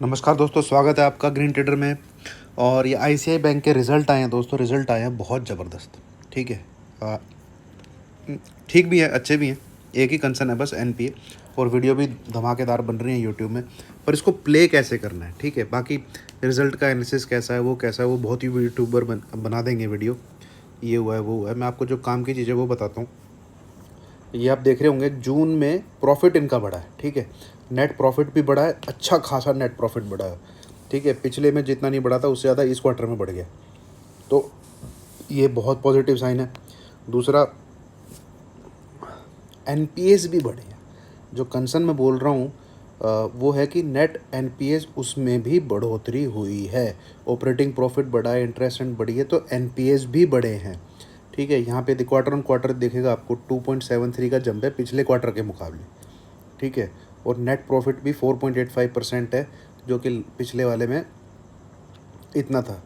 नमस्कार दोस्तों, स्वागत है आपका ग्रीन ट्रेडर में। और ये आईसीआई बैंक के रिज़ल्ट आए हैं दोस्तों। रिज़ल्ट आए हैं बहुत ज़बरदस्त। ठीक है। आ, ठीक भी है, अच्छे भी हैं। एक ही कंसर्न है बस, एनपीए। और वीडियो भी धमाकेदार बन रही है यूट्यूब में, पर इसको प्ले कैसे करना है। ठीक है, बाकी रिज़ल्ट का एनालिसिस कैसा है, वो कैसा है, वो बहुत ही यूट्यूबर बना देंगे वीडियो। ये हुआ है, वो हुआ है। मैं आपको जो काम की चीज़ें वो बताता हूँ। ये आप देख रहे होंगे, जून में प्रॉफिट इनका बढ़ा है। ठीक है, नेट प्रॉफिट भी बढ़ा है, अच्छा खासा नेट प्रॉफिट बढ़ा है। ठीक है, पिछले में जितना नहीं बढ़ा था उससे ज़्यादा इस क्वार्टर में बढ़ गया, तो ये बहुत पॉजिटिव साइन है। दूसरा, एनपीएस भी बढ़े हैं। जो कंसर्न मैं बोल रहा हूँ वो है कि नेट एनपीएस उसमें भी बढ़ोतरी हुई है। ऑपरेटिंग प्रॉफिट बढ़ा है, इंटरेस्ट रेट बढ़ी है, तो एनपीएस भी बढ़े हैं। ठीक है, यहाँ पे क्वार्टर ऑन क्वार्टर दिखेगा आपको 2.73 का जंप है पिछले क्वार्टर के मुकाबले। ठीक है, और नेट प्रॉफिट भी 4.85% है, जो कि पिछले वाले में इतना था।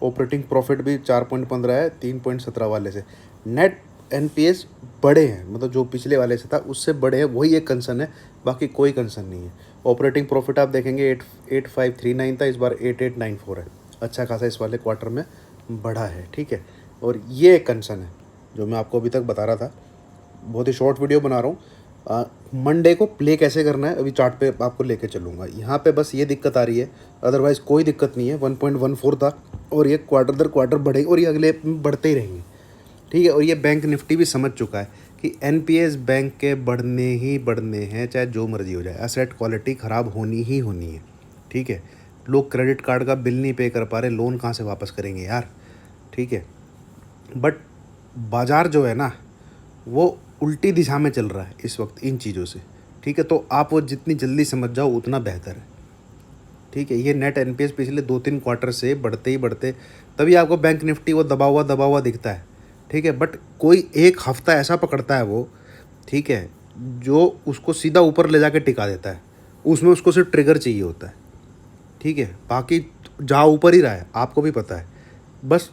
ऑपरेटिंग प्रॉफिट भी 4.15 है 3.17 वाले से। नेट एनपीएस बड़े हैं, मतलब जो पिछले वाले से था उससे बड़े हैं, वही एक कंसर्न है, बाकी कोई कंसर्न नहीं है। ऑपरेटिंग प्रॉफिट आप देखेंगे 8539 था, इस बार 8894 है। अच्छा खासा इस वाले क्वार्टर में बढ़ा है। ठीक है, और ये एक कंसर्न है जो मैं आपको अभी तक बता रहा था। बहुत ही शॉर्ट वीडियो बना रहा हूँ। मंडे को प्ले कैसे करना है अभी चार्ट पे आपको लेके चलूँगा। यहाँ पे बस ये दिक्कत आ रही है, अदरवाइज़ कोई दिक्कत नहीं है। 1.14 था और ये क्वार्टर दर क्वार्टर बढ़ेगा और ये अगले बढ़ते ही रहेंगे। ठीक है, और ये बैंक निफ्टी भी समझ चुका है कि एनपीएस बैंक के बढ़ने ही बढ़ने हैं, चाहे जो मर्जी हो जाए। एसेट क्वालिटी ख़राब होनी ही होनी है। ठीक है, लोग क्रेडिट कार्ड का बिल नहीं पे कर पा रहे, लोन कहाँ से वापस करेंगे यार। ठीक है, बट बाज़ार जो है ना, वो उल्टी दिशा में चल रहा है इस वक्त इन चीज़ों से। ठीक है, तो आप वो जितनी जल्दी समझ जाओ उतना बेहतर है। ठीक है, ये नेट एनपीएस पिछले 2-3 क्वार्टर से बढ़ते ही बढ़ते, तभी आपको बैंक निफ्टी वो दबा हुआ दिखता है। ठीक है, बट कोई एक हफ्ता ऐसा पकड़ता है वो, ठीक है, जो उसको सीधा ऊपर ले जाके टिका देता है। उसमें उसको सिर्फ ट्रिगर चाहिए होता है। ठीक है, बाकी जा ऊपर ही रहा है, आपको भी पता है। बस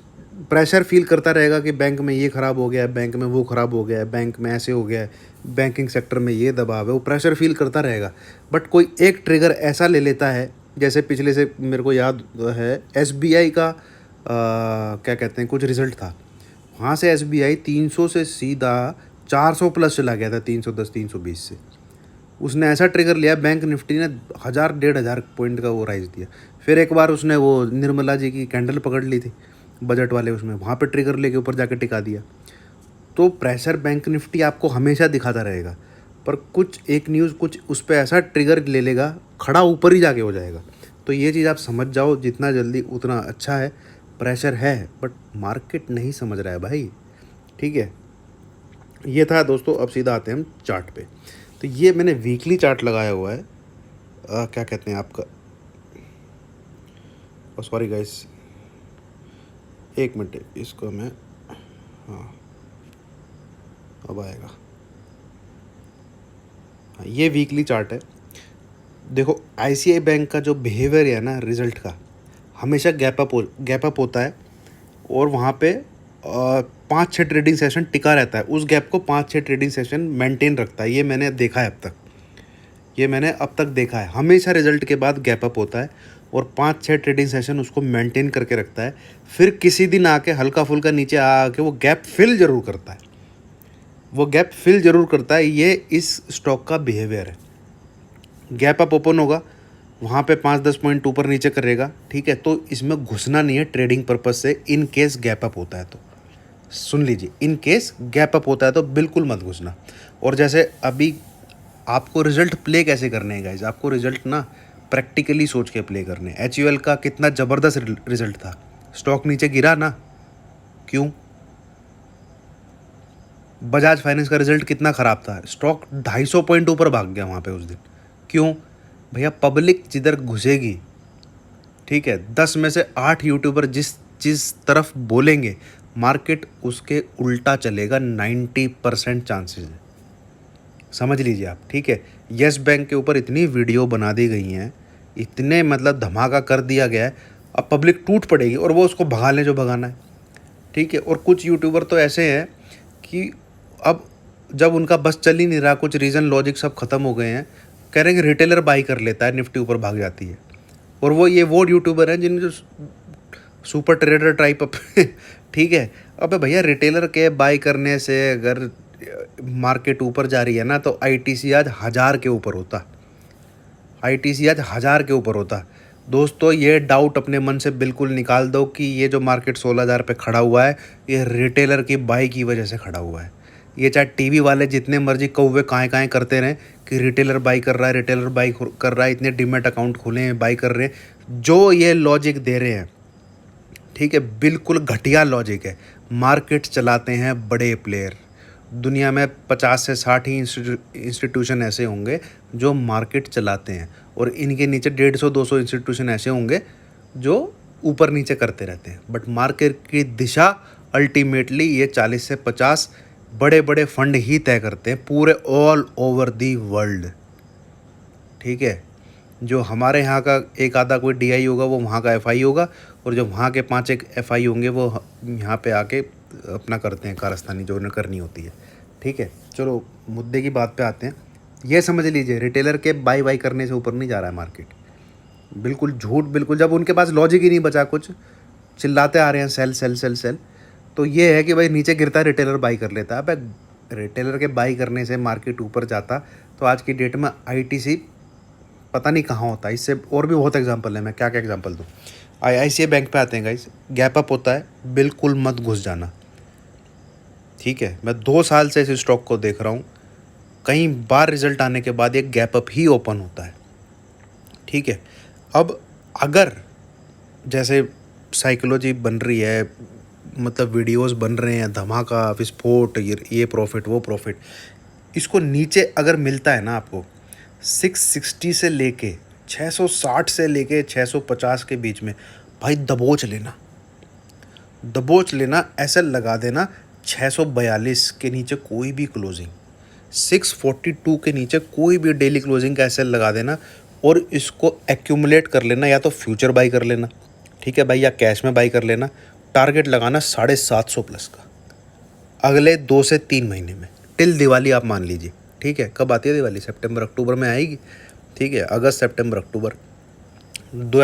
प्रेशर फील करता रहेगा कि बैंक में ये ख़राब हो गया है, बैंक में वो ख़राब हो गया है, बैंक में ऐसे हो गया है, बैंकिंग सेक्टर में ये दबाव है, वो प्रेशर फील करता रहेगा। बट कोई एक ट्रिगर ऐसा ले लेता है, जैसे पिछले से मेरे को याद है एसबीआई का क्या कहते हैं, कुछ रिज़ल्ट था। वहाँ से एसबीआई 300 से सीधा 400 प्लस चला गया था, 310 320 से। उसने ऐसा ट्रिगर लिया, बैंक निफ्टी ने 1000-1500 पॉइंट का वो राइज दिया। फिर एक बार उसने वो निर्मला जी की कैंडल पकड़ ली थी बजट वाले, उसमें वहाँ पे ट्रिगर लेके ऊपर जाके टिका दिया। तो प्रेशर बैंक निफ्टी आपको हमेशा दिखाता रहेगा, पर कुछ एक न्यूज़ कुछ उस पर ऐसा ट्रिगर ले लेगा, खड़ा ऊपर ही जाके हो जाएगा। तो ये चीज़ आप समझ जाओ, जितना जल्दी उतना अच्छा है। प्रेशर है बट मार्केट नहीं समझ रहा है भाई। ठीक है, ये था दोस्तों। अब सीधा आते हैं हम चार्ट पे। तो ये मैंने वीकली चार्ट लगाया हुआ है। क्या कहते हैं आपका, सॉरी गाइस, एक मिनट इसको मैं, हाँ अब आएगा। हाँ, ये वीकली चार्ट है। देखो आईसीआई बैंक का जो बिहेवियर है ना रिज़ल्ट का, हमेशा गैप अप होता है, और वहाँ पे 5-6 ट्रेडिंग सेशन टिका रहता है। उस गैप को 5-6 ट्रेडिंग सेशन मेंटेन रखता है। ये मैंने देखा है अब तक, ये मैंने अब तक देखा है। हमेशा रिजल्ट के बाद गैप अप होता है और 5-6 ट्रेडिंग सेशन उसको मेंटेन करके रखता है। फिर किसी दिन आके हल्का फुल्का नीचे आके वो गैप फिल ज़रूर करता है, वो गैप फिल ज़रूर करता है। ये इस स्टॉक का बिहेवियर है। गैप अप ओपन होगा, वहाँ पे 5-10 पॉइंट ऊपर नीचे करेगा। ठीक है, तो इसमें घुसना नहीं है ट्रेडिंग पर्पज से। इन केस गैप अप होता है तो सुन लीजिए, इन केस गैप अप होता है तो बिल्कुल मत घुसना। और जैसे अभी आपको रिजल्ट प्ले कैसे करने हैं गाइज, आपको रिजल्ट ना प्रैक्टिकली सोच के प्ले करने हैं। एचयूएल का कितना ज़बरदस्त रिजल्ट था, स्टॉक नीचे गिरा ना, क्यों? बजाज फाइनेंस का रिजल्ट कितना ख़राब था, स्टॉक 250 पॉइंट ऊपर भाग गया वहाँ पे उस दिन, क्यों? भैया पब्लिक जिधर घुसेगी, ठीक है, 10 में से 8 यूट्यूबर जिस तरफ बोलेंगे, मार्केट उसके उल्टा चलेगा। 90% चांसेस है, समझ लीजिए आप। ठीक है, यस बैंक के ऊपर इतनी वीडियो बना दी गई हैं, इतने मतलब धमाका कर दिया गया है, अब पब्लिक टूट पड़ेगी और वो उसको भगा लें जो भगाना है। ठीक है, और कुछ यूट्यूबर तो ऐसे हैं कि अब जब उनका बस चल ही नहीं रहा, कुछ रीज़न लॉजिक सब खत्म हो गए हैं, कह रहे हैं कि रिटेलर बाई कर लेता है, निफ्टी ऊपर भाग जाती है। और वो यूट्यूबर हैं जिन जो सुपर ट्रेडर टाइप ठीक है। अबे भैया रिटेलर के बाई करने से अगर मार्केट ऊपर जा रही है ना तो आईटीसी आज 1000 के ऊपर होता, आईटीसी आज 1000 के ऊपर होता। दोस्तों ये डाउट अपने मन से बिल्कुल निकाल दो कि ये जो मार्केट 16,000 पे खड़ा हुआ है ये रिटेलर की बाई की वजह से खड़ा हुआ है। ये चाहे टीवी वाले जितने मर्जी कौवे काएँ काएँ करते रहें कि रिटेलर बाई कर रहा है, रिटेलर बाई कर रहा है, इतने डीमैट अकाउंट खुले हैं, बाई कर रहे हैं, जो ये लॉजिक दे रहे हैं, ठीक है, बिल्कुल घटिया लॉजिक है। मार्केट चलाते हैं बड़े प्लेयर। दुनिया में 50 से 60 ही इंस्टीट्यूशन ऐसे होंगे जो मार्केट चलाते हैं, और इनके नीचे 150-200 इंस्टीट्यूशन ऐसे होंगे जो ऊपर नीचे करते रहते हैं। बट मार्केट की दिशा अल्टीमेटली ये 40 से 50 बड़े बड़े फंड ही तय करते हैं पूरे ऑल ओवर दी वर्ल्ड, ठीक है। जो हमारे यहाँ का एक आधा कोई डीआई होगा वो वहाँ का एफआई होगा, और जो वहाँ के 5 एक एफआई होंगे वो यहाँ पे आके अपना करते हैं कारस्तानी जो उन्हें करनी होती है, ठीक है। चलो मुद्दे की बात पे आते हैं। ये समझ लीजिए रिटेलर के बाई करने से ऊपर नहीं जा रहा है मार्केट, बिल्कुल झूठ, बिल्कुल। जब उनके पास लॉजिक ही नहीं बचा, कुछ चिल्लाते आ रहे हैं सेल सेल सेल सेल, तो ये है कि भाई नीचे गिरता है रिटेलर बाई कर लेता है। अब रिटेलर के बाई करने से मार्केट ऊपर जाता तो आज की डेट में आईटीसी पता नहीं कहाँ होता। इससे और भी बहुत एग्जांपल है, मैं क्या क्या एग्जांपल दूँ। आईसीआई बैंक पे आते हैं गाइस, गैप अप होता है, बिल्कुल मत घुस जाना, ठीक है। मैं 2 साल से इस स्टॉक को देख रहा हूँ, कई बार रिजल्ट आने के बाद ये गैप अप ही ओपन होता है, ठीक है। अब अगर जैसे साइकोलॉजी बन रही है, मतलब वीडियोस बन रहे हैं, धमाका विस्फोट, ये प्रॉफिट वो प्रॉफिट, इसको नीचे अगर मिलता है ना आपको 660 से लेके 660 से लेके 650 के बीच में, भाई दबोच लेना, ऐसे लगा देना 642 के नीचे कोई भी क्लोजिंग, 642 के नीचे कोई भी डेली क्लोजिंग का ऐसे लगा देना, और इसको एक्यूमुलेट कर लेना, या तो फ्यूचर बाई कर लेना, ठीक है भाई, या कैश में बाई कर लेना। टारगेट लगाना 750 प्लस का अगले 2 से 3 महीने में, टिल दिवाली आप मान लीजिए, ठीक है। कब आती है दिवाली? सितंबर अक्टूबर में आएगी, ठीक है। अगस्त सितंबर अक्टूबर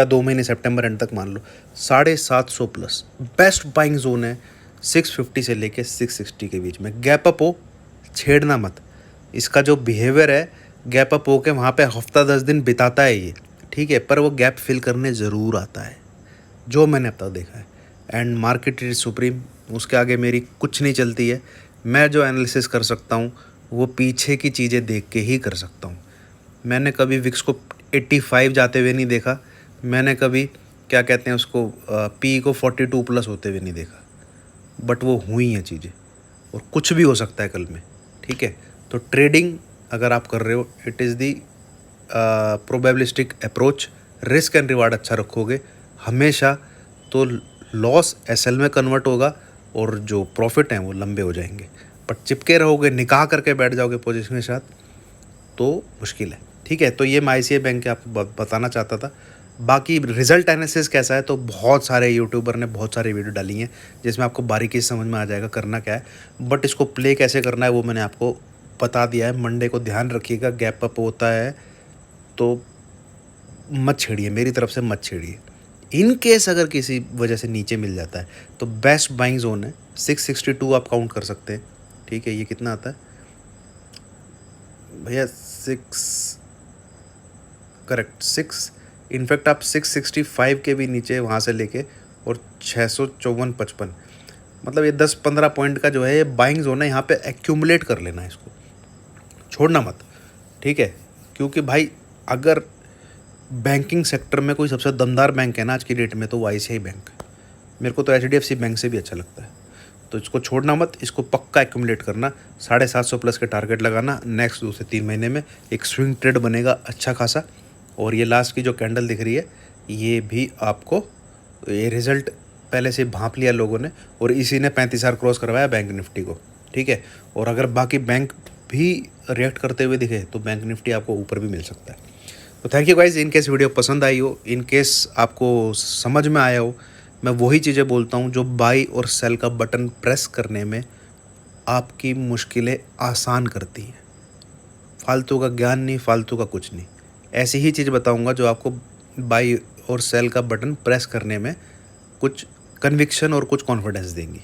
2 महीने, सितंबर एंड तक मान लो 750 प्लस बेस्ट बाइंग जोन है। 650 से लेके 660 के बीच में गैप अप हो, छेड़ना मत। इसका जो बिहेवियर है, गैप अप हो के वहाँ पे हफ्ता 10 दिन बिताता है ये, ठीक है, पर वो गैप फिल करने ज़रूर आता है, जो मैंने अब तक देखा है। एंड मार्केट इज सुप्रीम, उसके आगे मेरी कुछ नहीं चलती है। मैं जो एनालिसिस कर सकता हूँ वो पीछे की चीज़ें देख के ही कर सकता हूँ। मैंने कभी विक्स को 85 जाते हुए नहीं देखा, मैंने कभी क्या कहते हैं उसको पी को 42 प्लस होते हुए नहीं देखा, बट वो हुई हैं चीज़ें, और कुछ भी हो सकता है कल में, ठीक है। तो ट्रेडिंग अगर आप कर रहे हो, it is the probabilistic approach, risk and reward अच्छा रखोगे हमेशा, तो लॉस एसएल में कन्वर्ट होगा और जो प्रॉफिट हैं वो लंबे हो जाएंगे। बट चिपके रहोगे, निकाह करके बैठ जाओगे पोजीशन के साथ, तो मुश्किल है, ठीक है। तो ये मैं आईसीआई बैंक के आपको बताना चाहता था। बाकी रिजल्ट एनालिसिस कैसा है, तो बहुत सारे यूट्यूबर ने बहुत सारी वीडियो डाली हैं जिसमें आपको बारीकी से समझ में आ जाएगा करना क्या है, बट इसको प्ले कैसे करना है वो मैंने आपको बता दिया है। मंडे को ध्यान रखिएगा, गैप अप होता है तो मत छेड़िए, मेरी तरफ से मत छेड़िए। इन केस अगर किसी वजह से नीचे मिल जाता है तो बेस्ट बाइंग जोन है 662 आप काउंट कर सकते हैं, ठीक है। ये कितना आता है भैया? 6 इनफैक्ट आप 665 के भी नीचे वहाँ से लेके और 654-55, मतलब ये 10-15 पॉइंट का जो है ये बाइंग जोन है। यहाँ पे एक्यूमुलेट कर लेना है, इसको छोड़ना मत, ठीक है। क्योंकि भाई अगर बैंकिंग सेक्टर में कोई सबसे दमदार बैंक है ना आज की डेट में, तो वो आईसीआई बैंक है। मेरे को तो एचडीएफसी बैंक से भी अच्छा लगता है, तो इसको छोड़ना मत, इसको पक्का एक्यूमुलेट करना। 750 प्लस के टारगेट लगाना, नेक्स्ट 2 से 3 महीने में एक स्विंग ट्रेड बनेगा अच्छा खासा। और ये लास्ट की जो कैंडल दिख रही है, ये भी आपको ये रिज़ल्ट पहले से भांप लिया लोगों ने, और इसी ने 35,000 क्रॉस करवाया बैंक निफ्टी को, ठीक है। और अगर बाकी बैंक भी रिएक्ट करते हुए दिखे तो बैंक निफ्टी आपको ऊपर भी मिल सकता है। तो thank you guys. In case video पसंद आई हो, इन केस आपको समझ में आया हो, मैं वही चीज़ें बोलता हूँ जो बाई और सेल का बटन प्रेस करने में आपकी मुश्किलें आसान करती हैं। फालतू का ज्ञान नहीं, फालतू का कुछ नहीं, ऐसी ही चीज़ बताऊँगा जो आपको बाई और सेल का बटन प्रेस करने में कुछ कन्विक्शन और कुछ कॉन्फिडेंस देंगी।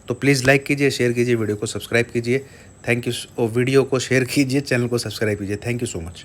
तो प्लीज़ लाइक कीजिए, शेयर कीजिए, वीडियो को सब्सक्राइब कीजिए। Thank you. वीडियो को शेयर कीजिए, चैनल को सब्सक्राइब कीजिए। Thank you so much.